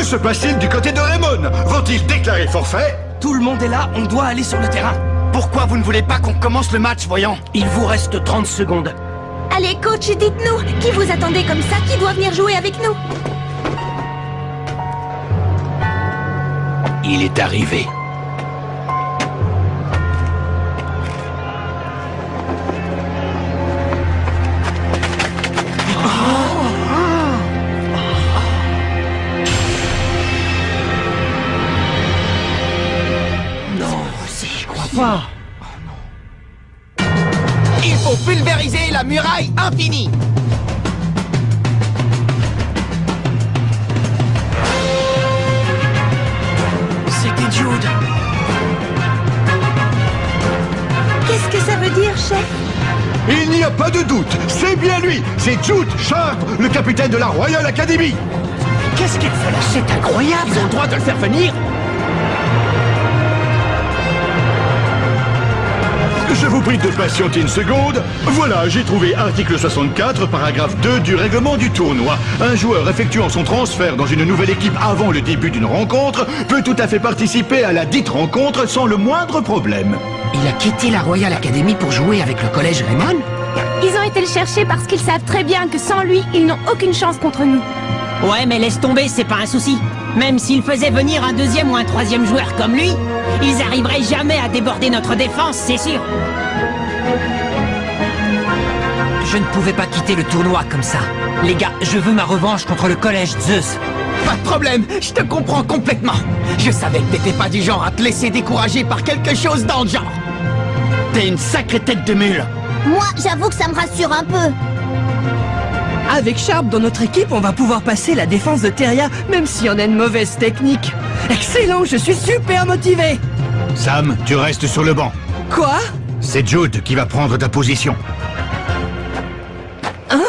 Que se passe-t-il du côté de Raymond? Vont-ils déclarer forfait? Tout le monde est là, on doit aller sur le terrain. Pourquoi vous ne voulez pas qu'on commence le match, voyons? Il vous reste 30 secondes. Allez, coach, dites-nous, qui vous attendez comme ça? Qui doit venir jouer avec nous? Il est arrivé. Pas. Il faut pulvériser la muraille infinie. C'était Jude. Qu'est-ce que ça veut dire, chef? Il n'y a pas de doute, c'est bien lui. C'est Jude Sharp, le capitaine de la Royal Academy. Qu'est-ce qu'il fait là? C'est incroyable. Ils ont le droit de le faire venir. Je vous prie de patienter une seconde. Voilà, j'ai trouvé article 64, paragraphe 2 du règlement du tournoi. Un joueur effectuant son transfert dans une nouvelle équipe avant le début d'une rencontre peut tout à fait participer à la dite rencontre sans le moindre problème. Il a quitté la Royal Academy pour jouer avec le collège Raymond? Ils ont été le chercher parce qu'ils savent très bien que sans lui, ils n'ont aucune chance contre nous. Ouais, mais laisse tomber, c'est pas un souci. Même s'ils faisaient venir un deuxième ou un troisième joueur comme lui, ils arriveraient jamais à déborder notre défense, c'est sûr. Je ne pouvais pas quitter le tournoi comme ça. Les gars, je veux ma revanche contre le collège Zeus. Pas de problème, je te comprends complètement. Je savais que t'étais pas du genre à te laisser décourager par quelque chose dans le genre. T'es une sacrée tête de mule. Moi, j'avoue que ça me rassure un peu. Avec Sharp dans notre équipe, on va pouvoir passer la défense de Teria, même si on a une mauvaise technique. Excellent, je suis super motivé. Sam, tu restes sur le banc. Quoi? C'est Jude qui va prendre ta position. Hein?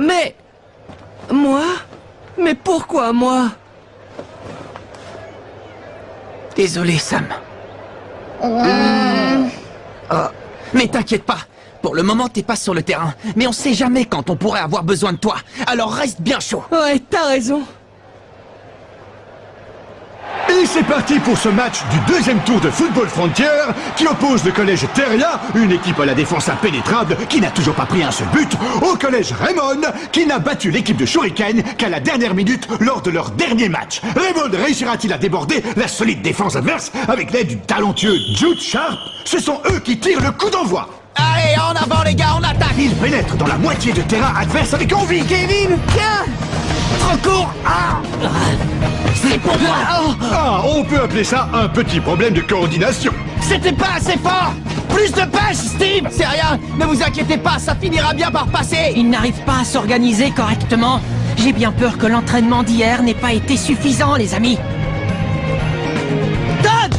Mais... Moi? Mais pourquoi moi? Désolé, Sam. Mais t'inquiète pas. Pour le moment, t'es pas sur le terrain. Mais on sait jamais quand on pourrait avoir besoin de toi. Alors reste bien chaud. Ouais, t'as raison. Et c'est parti pour ce match du deuxième tour de Football Frontier qui oppose le collège Teria, une équipe à la défense impénétrable qui n'a toujours pas pris un seul but, au collège Raymond qui n'a battu l'équipe de Shuriken qu'à la dernière minute lors de leur dernier match. Raymond réussira-t-il à déborder la solide défense adverse avec l'aide du talentueux Jude Sharp? Ce sont eux qui tirent le coup d'envoi. Allez, en avant les gars, on attaque. Ils pénètrent dans la moitié de terrain adverse avec envie. Kevin, tiens. Trop court. C'est pour moi. Ah, on peut appeler ça un petit problème de coordination. C'était pas assez fort. Plus de pêche, Steve. C'est rien, ne vous inquiétez pas, ça finira bien par passer. Ils n'arrivent pas à s'organiser correctement. J'ai bien peur que l'entraînement d'hier n'ait pas été suffisant, les amis. Todd.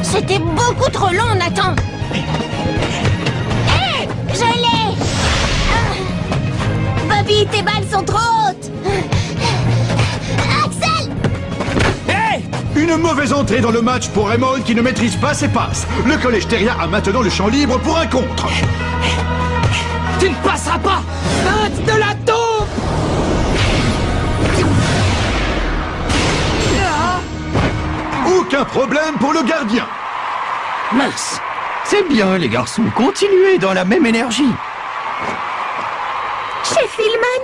C'était beaucoup trop long, Nathan. Hé, je l'ai. Bobby, tes balles sont trop hautes. Axel. Hey. Une mauvaise entrée dans le match pour Raymond qui ne maîtrise pas ses passes. Le collège Teria a maintenant le champ libre pour un contre. Tu ne passeras pas. Feinte de la taupe. Aucun problème pour le gardien. Mince. C'est bien, les garçons. Continuez dans la même énergie. Chef Hillman.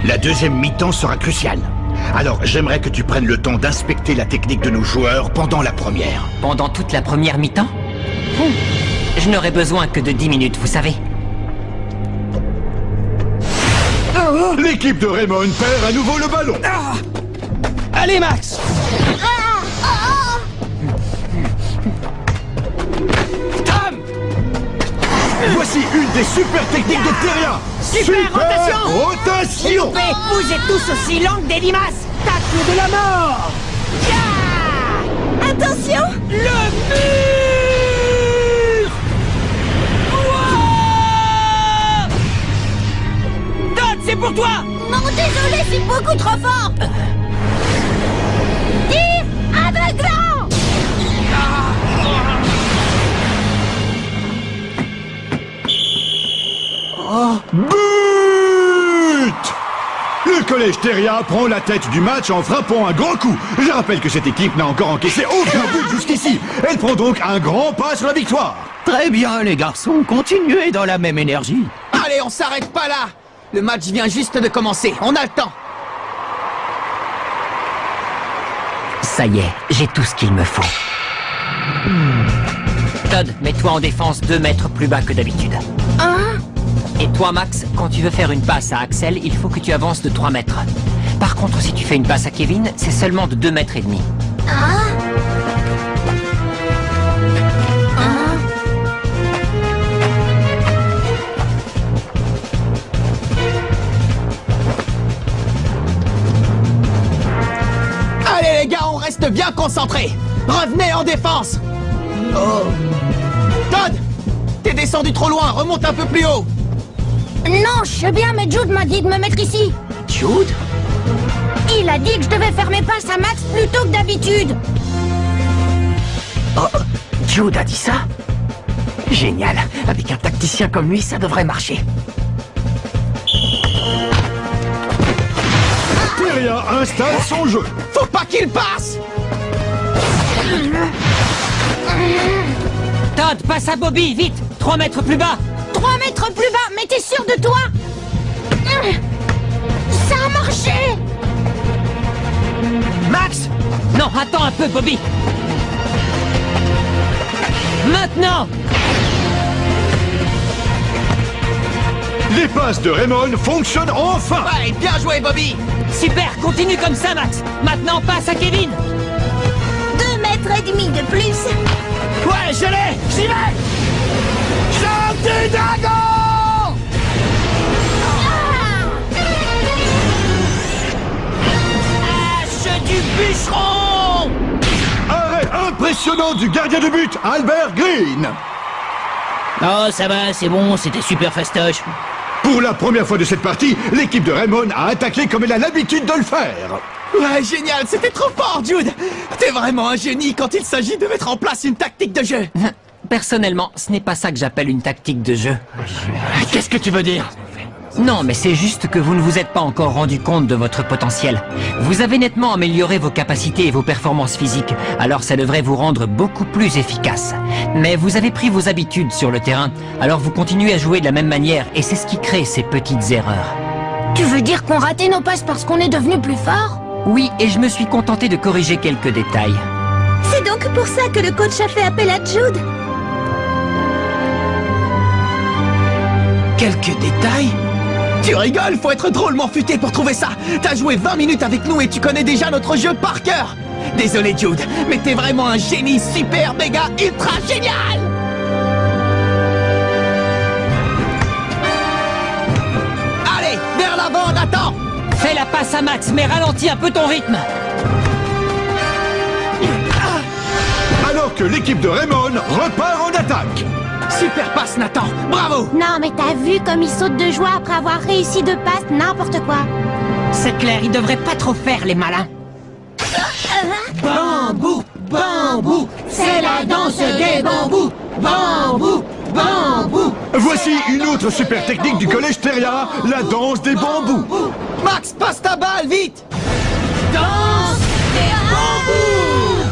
La deuxième mi-temps sera cruciale. Alors, j'aimerais que tu prennes le temps d'inspecter la technique de nos joueurs pendant la première. Pendant toute la première mi-temps? Je n'aurai besoin que de 10 minutes, vous savez. L'équipe de Raymond perd à nouveau le ballon. Allez, Max. Tom. Voici une des super techniques de Teria. Super rotation. rotation. S'il vous plaît, bougez tous aussi lents que des limaces. Tacle de la mort. Attention. Le mur. Wow. Todd, c'est pour toi. Non, désolé, c'est beaucoup trop fort. Tir aveuglant. But! Le collège Theria prend la tête du match en frappant un grand coup. Je rappelle que cette équipe n'a encore encaissé aucun but jusqu'ici. Elle prend donc un grand pas sur la victoire. Très bien, les garçons, continuez dans la même énergie. Allez, on s'arrête pas là. Le match vient juste de commencer, on a le temps. Ça y est, j'ai tout ce qu'il me faut. Todd, mets-toi en défense 2 mètres plus bas que d'habitude. Et toi, Max, quand tu veux faire une passe à Axel, il faut que tu avances de 3 mètres. Par contre, si tu fais une passe à Kevin, c'est seulement de 2 mètres et demi. Allez les gars, on reste bien concentrés. Revenez en défense. Todd, t'es descendu trop loin, remonte un peu plus haut. Non, je sais bien, mais Jude m'a dit de me mettre ici. Jude? Il a dit que je devais faire mes passes à Max plus tôt que d'habitude. Jude a dit ça? Génial. Avec un tacticien comme lui, ça devrait marcher. Theria installe son jeu. Faut pas qu'il passe. Todd, passe à Bobby, vite! 3 mètres plus bas! 3 mètres plus bas, mais t'es sûr de toi? Ça a marché! Max! Non, attends un peu, Bobby! Maintenant! Les passes de Raymond fonctionnent enfin. Ouais, bien joué, Bobby. Super, continue comme ça, Max! Maintenant, passe à Kevin! 2 mètres et demi de plus. Ouais, je l'ai. J'y vais. Chante du dragon. Hache du bûcheron! Arrêt impressionnant du gardien de but, Albert Green. Oh, ça va, c'est bon, c'était super fastoche. Pour la première fois de cette partie, l'équipe de Raymond a attaqué comme elle a l'habitude de le faire. Ouais, génial, c'était trop fort, Jude. T'es vraiment un génie quand il s'agit de mettre en place une tactique de jeu. Personnellement, ce n'est pas ça que j'appelle une tactique de jeu. Qu'est-ce que tu veux dire? Non, mais c'est juste que vous ne vous êtes pas encore rendu compte de votre potentiel. Vous avez nettement amélioré vos capacités et vos performances physiques, alors ça devrait vous rendre beaucoup plus efficace. Mais vous avez pris vos habitudes sur le terrain, alors vous continuez à jouer de la même manière, et c'est ce qui crée ces petites erreurs. Tu veux dire qu'on ratait nos passes parce qu'on est devenu plus fort? Oui, et je me suis contenté de corriger quelques détails. C'est donc pour ça que le coach a fait appel à Jude? Quelques détails? Tu rigoles, faut être drôlement futé pour trouver ça. T'as joué 20 minutes avec nous et tu connais déjà notre jeu par cœur. Désolé Jude, mais t'es vraiment un génie super méga ultra génial. Allez, vers l'avant, Nathan. Fais la passe à Max, mais ralentis un peu ton rythme! Alors que l'équipe de Raymond repart en attaque. Super passe, Nathan. Bravo. Non, mais t'as vu comme il saute de joie après avoir réussi 2 passes, n'importe quoi. C'est clair, ils devraient pas trop faire les malins. Bambou, bambou, c'est la danse des bambous. Bambou, bambou. Voici une autre super technique du collège Theria, la danse des bambous. Max, passe ta balle, vite. Danse des bambous.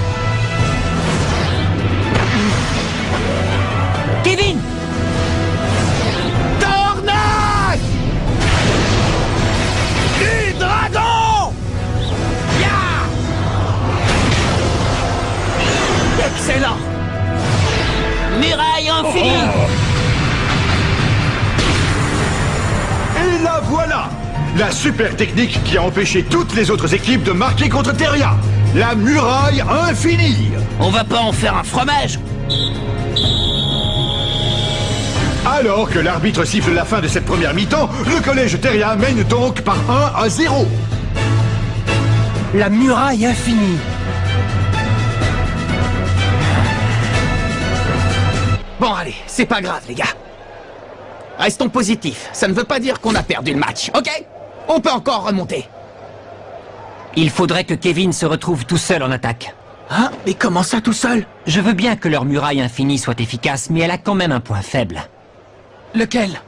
Kevin! Tornade du dragon. Ya. Excellent. Muraille infinie! Et la voilà, la super technique qui a empêché toutes les autres équipes de marquer contre Theria. La muraille infinie. On va pas en faire un fromage? Alors que l'arbitre siffle la fin de cette première mi-temps, le collège Theria mène donc par 1-0. La muraille infinie. Bon, allez, c'est pas grave, les gars. Restons positifs. Ça ne veut pas dire qu'on a perdu le match, ok? On peut encore remonter. Il faudrait que Kevin se retrouve tout seul en attaque. Hein? Mais comment ça, tout seul? Je veux bien que leur muraille infinie soit efficace, mais elle a quand même un point faible. Lequel?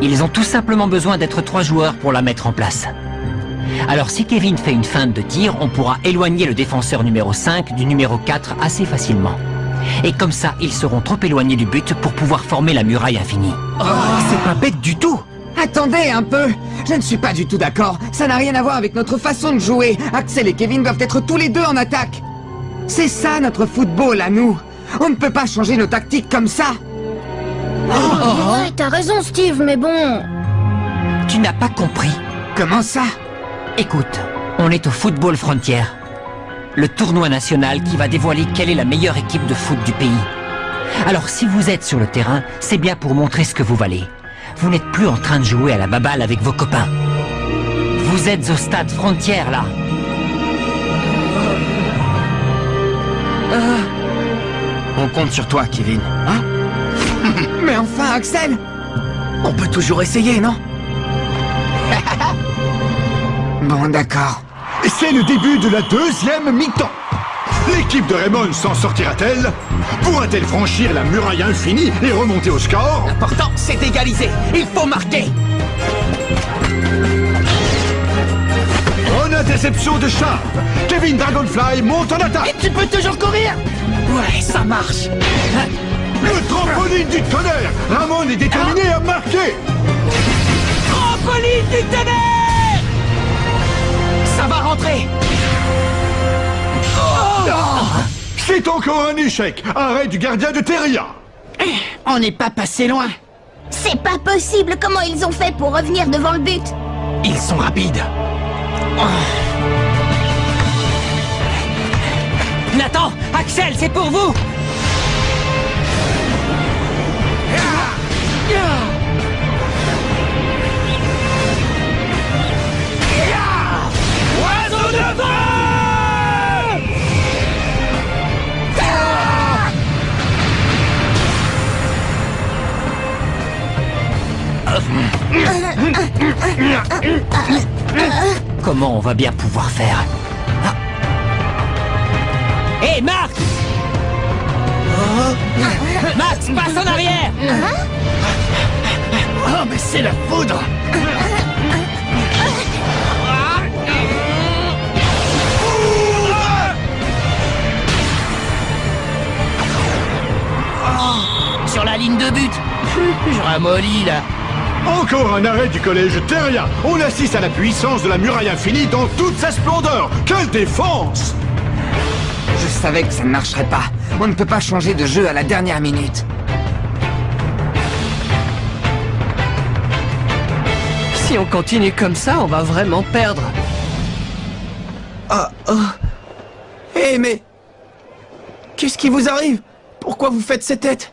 Ils ont tout simplement besoin d'être 3 joueurs pour la mettre en place. Alors si Kevin fait une feinte de tir, on pourra éloigner le défenseur numéro 5 du numéro 4 assez facilement. Et comme ça, ils seront trop éloignés du but pour pouvoir former la muraille infinie. Oh, c'est pas bête du tout. Attendez un peu. Je ne suis pas du tout d'accord. Ça n'a rien à voir avec notre façon de jouer. Axel et Kevin doivent être tous les deux en attaque. C'est ça notre football à nous. On ne peut pas changer nos tactiques comme ça. Ouais, t'as raison, Steve, mais bon... Tu n'as pas compris. Comment ça? Écoute, on est au Football Frontier, le tournoi national qui va dévoiler quelle est la meilleure équipe de foot du pays. Alors si vous êtes sur le terrain, c'est bien pour montrer ce que vous valez. Vous n'êtes plus en train de jouer à la baballe avec vos copains. Vous êtes au stade Frontier, là. On compte sur toi, Kevin. Hein? Mais enfin, Axel! On peut toujours essayer, non? Bon, d'accord. C'est le début de la deuxième mi-temps. L'équipe de Raymond s'en sortira-t-elle? Pourra-t-elle franchir la muraille infinie et remonter au score? L'important, c'est d'égaliser. Il faut marquer. Bonne interception de Sharp. Kevin Dragonfly monte en attaque. Tu peux toujours courir? Ouais, ça marche. Le trampoline du tonnerre. Ramon est déterminé à marquer. Trampoline du tonnerre! Ça va rentrer. C'est encore un échec. Arrêt du gardien de Teria. On n'est pas passé loin. C'est pas possible. Comment ils ont fait pour revenir devant le but? Ils sont rapides. Nathan, Axel, c'est pour vous. Oiseau de feu! Comment on va bien pouvoir faire? Hé, Marc! Max, passe en arrière! Oh, mais c'est la foudre! Sur la ligne de but! Je ramollis, là! Encore un arrêt du collège Teria. On assiste à la puissance de la muraille infinie dans toute sa splendeur. Quelle défense! Je savais que ça ne marcherait pas. On ne peut pas changer de jeu à la dernière minute. Si on continue comme ça, on va vraiment perdre. Hé, mais... Qu'est-ce qui vous arrive? Pourquoi vous faites ces têtes?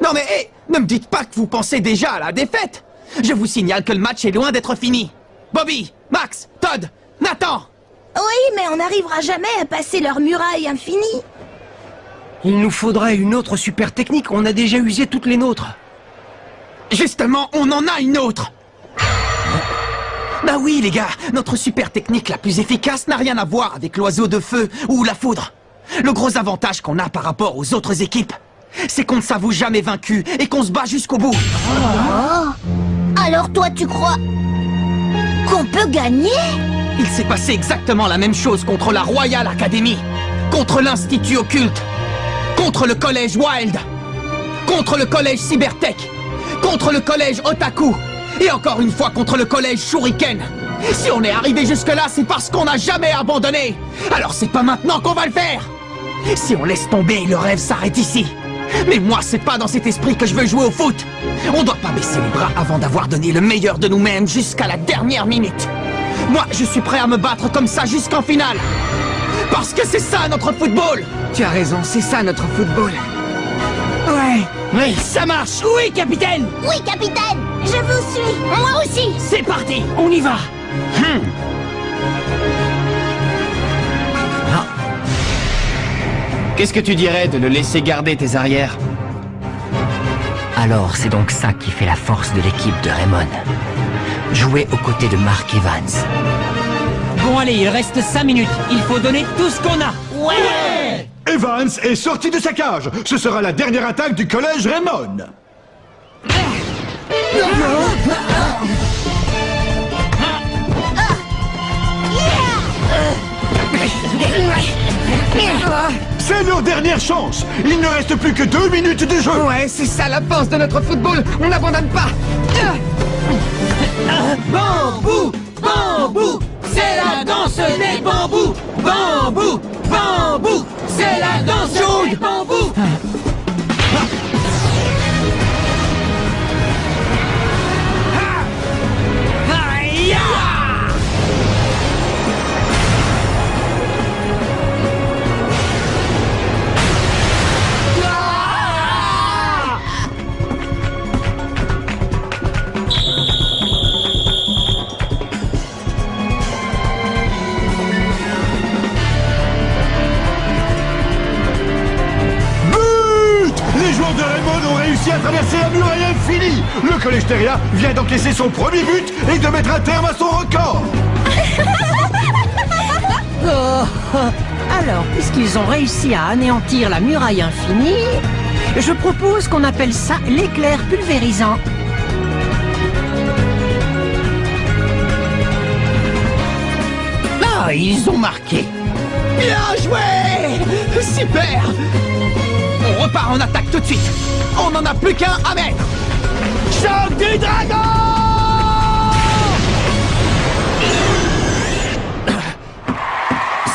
Non mais, hé, ne me dites pas que vous pensez déjà à la défaite. Je vous signale que le match est loin d'être fini. Bobby, Max, Todd, Nathan! Oui, mais on n'arrivera jamais à passer leur muraille infinie. Il nous faudrait une autre super technique, on a déjà usé toutes les nôtres. Justement, on en a une autre. Bah oui, les gars, notre super technique la plus efficace n'a rien à voir avec l'oiseau de feu ou la foudre. Le gros avantage qu'on a par rapport aux autres équipes, c'est qu'on ne s'avoue jamais vaincu et qu'on se bat jusqu'au bout. Alors toi, tu crois qu'on peut gagner? Il s'est passé exactement la même chose contre la Royal Academy, contre l'Institut Occulte, contre le collège Wild, contre le collège Cybertech, contre le collège Otaku, et encore une fois contre le collège Shuriken. Si on est arrivé jusque-là, c'est parce qu'on n'a jamais abandonné. Alors c'est pas maintenant qu'on va le faire. Si on laisse tomber, le rêve s'arrête ici. Mais moi, c'est pas dans cet esprit que je veux jouer au foot. On doit pas baisser les bras avant d'avoir donné le meilleur de nous-mêmes jusqu'à la dernière minute. Moi, je suis prêt à me battre comme ça jusqu'en finale. Parce que c'est ça notre football. Tu as raison, c'est ça notre football. Ouais. Oui, ça marche! Oui, capitaine! Oui, capitaine! Je vous suis! Moi aussi! C'est parti! On y va! Qu'est-ce que tu dirais de le laisser garder tes arrières? Alors c'est donc ça qui fait la force de l'équipe de Raymond. Jouer aux côtés de Mark Evans. Bon allez, il reste 5 minutes. Il faut donner tout ce qu'on a. Ouais! Evans est sorti de sa cage. Ce sera la dernière attaque du collège Raymond. C'est leur dernière chance. Il ne reste plus que 2 minutes de jeu. Ouais, c'est ça la force de notre football. On n'abandonne pas. Bambou, bambou, c'est la danse des bambous. Bambou, bambou, c'est la danse des bambous. À traverser la muraille infinie. Le collège Teria vient d'encaisser son premier but et de mettre un terme à son record. Alors, puisqu'ils ont réussi à anéantir la muraille infinie, je propose qu'on appelle ça l'éclair pulvérisant. Ah, ils ont marqué. Bien joué. Super. On repart en attaque tout de suite. On n'en a plus qu'un à mettre. Choc du dragon!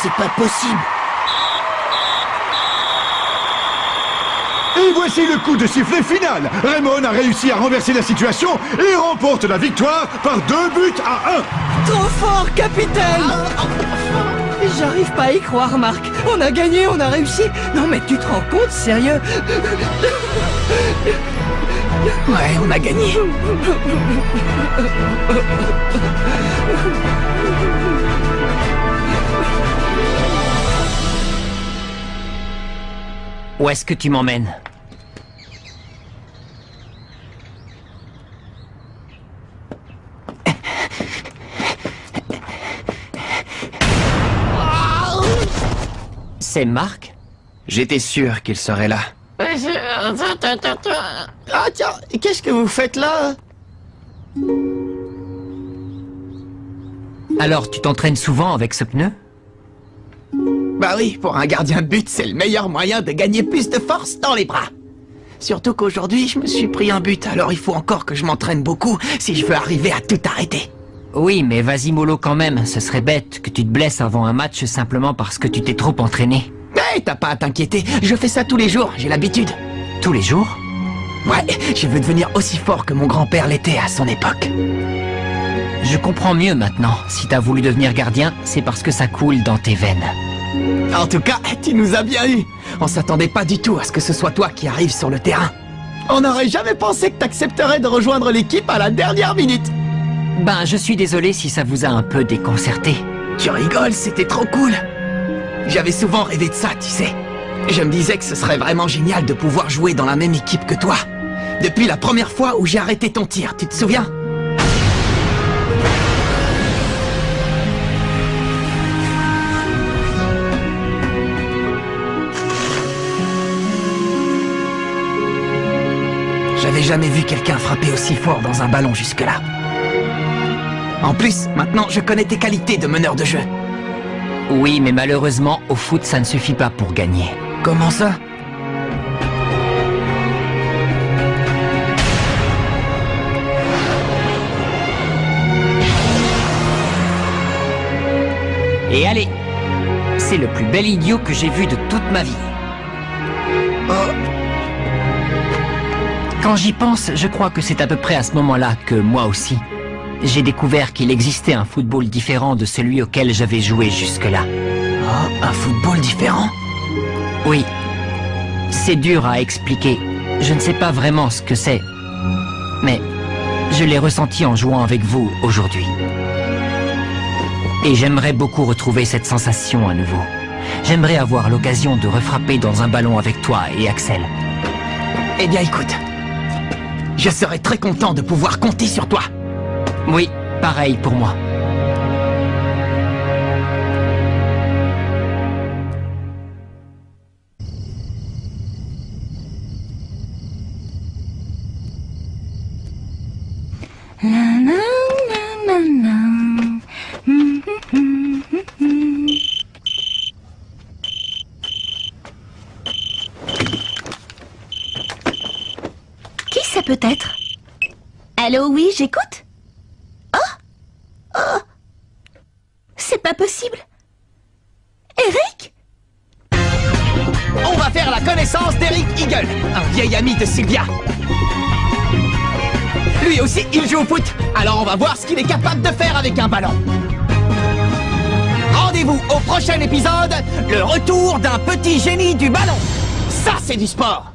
C'est pas possible. Et voici le coup de sifflet final. Raymond a réussi à renverser la situation et remporte la victoire par 2 buts à 1. Trop fort, capitaine. J'arrive pas à y croire, Marc. On a gagné, on a réussi. Non, mais tu te rends compte, sérieux? Ouais, on a gagné. Où est-ce que tu m'emmènes? C'est Marc? J'étais sûr qu'il serait là. Ah tiens, qu'est-ce que vous faites là? Alors, tu t'entraînes souvent avec ce pneu? Bah oui, pour un gardien de but, c'est le meilleur moyen de gagner plus de force dans les bras. Surtout qu'aujourd'hui, je me suis pris un but, alors il faut encore que je m'entraîne beaucoup si je veux arriver à tout arrêter. Oui, mais vas-y mollo quand même, ce serait bête que tu te blesses avant un match simplement parce que tu t'es trop entraîné. Hey, t'as pas à t'inquiéter, je fais ça tous les jours, j'ai l'habitude. Tous les jours? Ouais, je veux devenir aussi fort que mon grand-père l'était à son époque. Je comprends mieux maintenant. Si t'as voulu devenir gardien, c'est parce que ça coule dans tes veines. En tout cas, tu nous as bien eu. On s'attendait pas du tout à ce que ce soit toi qui arrives sur le terrain. On n'aurait jamais pensé que t'accepterais de rejoindre l'équipe à la dernière minute. Ben, je suis désolé si ça vous a un peu déconcerté. Tu rigoles, c'était trop cool. J'avais souvent rêvé de ça, tu sais. Je me disais que ce serait vraiment génial de pouvoir jouer dans la même équipe que toi. Depuis la première fois où j'ai arrêté ton tir, tu te souviens? J'avais jamais vu quelqu'un frapper aussi fort dans un ballon jusque-là. En plus, maintenant, je connais tes qualités de meneur de jeu. Oui, mais malheureusement, au foot, ça ne suffit pas pour gagner. Comment ça? Et allez, c'est le plus bel idiot que j'ai vu de toute ma vie. Quand j'y pense, je crois que c'est à peu près à ce moment-là que moi aussi, j'ai découvert qu'il existait un football différent de celui auquel j'avais joué jusque-là. Oh, un football différent? Oui. C'est dur à expliquer. Je ne sais pas vraiment ce que c'est. Mais je l'ai ressenti en jouant avec vous aujourd'hui. Et j'aimerais beaucoup retrouver cette sensation à nouveau. J'aimerais avoir l'occasion de refrapper dans un ballon avec toi et Axel. Eh bien écoute, je serais très content de pouvoir compter sur toi. Oui, pareil pour moi. ça peut être? Allô, oui, j'écoute? Oh! C'est pas possible. Eric? On va faire la connaissance d'Eric Eagle, un vieil ami de Sylvia. Lui aussi, il joue au foot. Alors on va voir ce qu'il est capable de faire avec un ballon. Rendez-vous au prochain épisode, le retour d'un petit génie du ballon. Ça, c'est du sport.